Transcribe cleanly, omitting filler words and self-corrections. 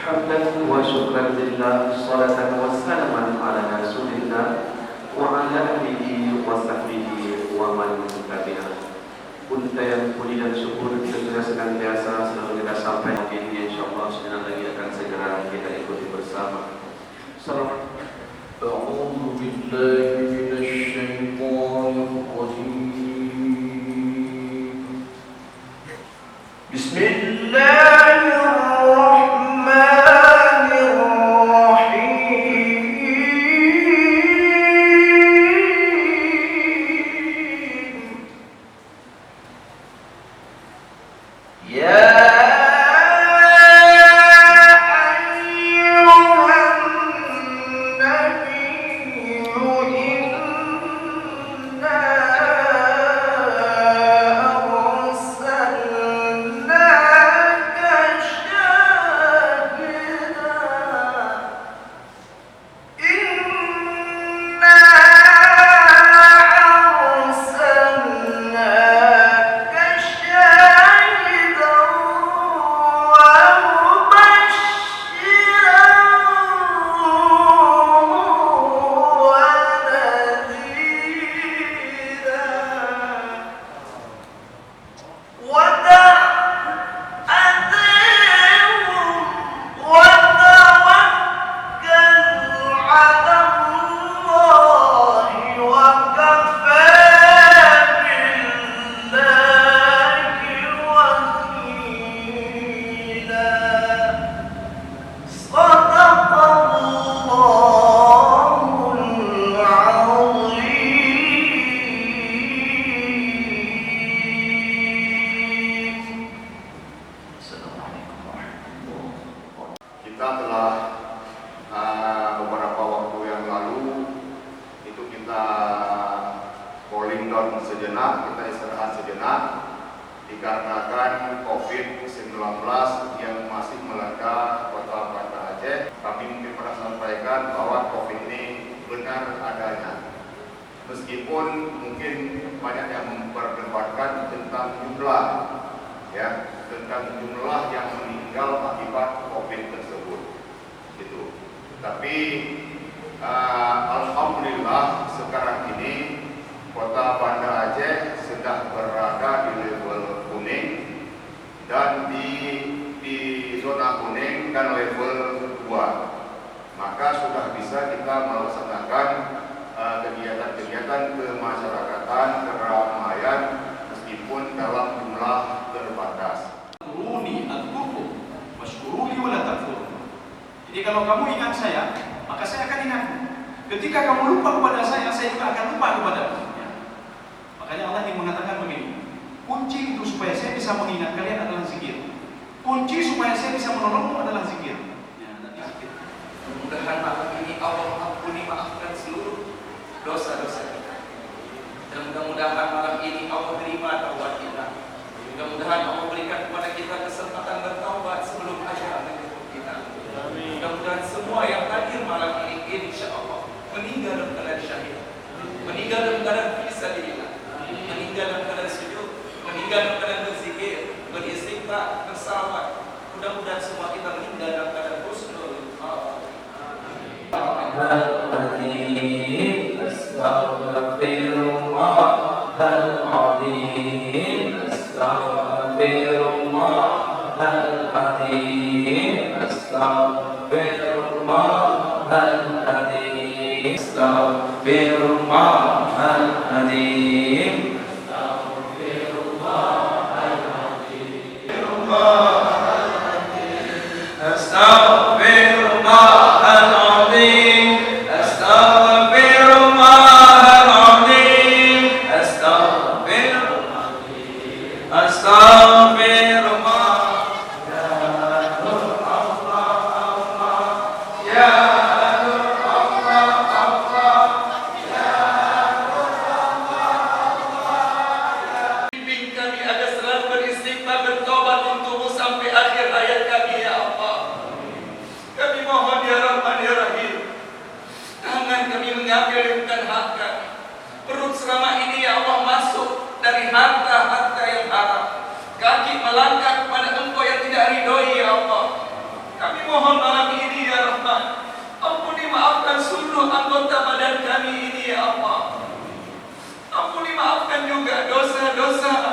Hamdan wa syukran lillah, salatan wa salaman ala rasulillah wa ala alihi wa sahbihi wa man tabi'ah. Untayan puji dan syukur tentunya senantiasa selalu kita sampaikan ini, insyaallah sebentar lagi akan segera kita ikuti bersama. Salam. A'udzu billahi minasy syaithanir rajim. Dikarenakan COVID-19 yang masih melanda Kota Banda Aceh, kami mungkin pernah sampaikan bahwa COVID ini benar adanya. Meskipun mungkin banyak yang memperdebatkan tentang jumlah, tentang jumlah yang meninggal akibat COVID tersebut, gitu. Tapi alhamdulillah sekarang ini Kota Banda Aceh sedang berada di level kuning dan di zona kuning dan level 2. Maka sudah bisa kita melaksanakan kegiatan-kegiatan kemasyarakatan, keramaian meskipun dalam jumlah terbatas. Kuruni adzukum washkuruli wala takfurun. Jadi kalau kamu ingat saya, maka saya akan ingat. Ketika kamu lupa kepada saya juga akan lupa kepadamu. Makanya Allah yang mengatakan begini, kunci itu supaya saya bisa mengingat kalian adalah zikir. Kunci supaya saya bisa menolongmu adalah zikir. Zikir. Mudah-mudahan malam ini Allah ampuni, maafkan seluruh dosa-dosa kita. Dan mudah-mudahan malam ini Allah terima taubat kita. Mudah-mudahan Allah berikan kepada kita kesempatan bertaubat sebelum ajal menjemput kita. Mudah-mudahan semua yang hadir malam ini insya Allah meninggal dalam keadaan syahid, meninggal dalam keadaan fisabilillah, meninggal dalam keadaan sujud, meninggal dalam keadaan berzikir, beristighfar, bersalawat. Mudah-mudahan semua kita meninggal dalam keadaan husnul mohon seluruh anggota badan kami ini ya Allah. Ampuni maafkan juga dosa-dosa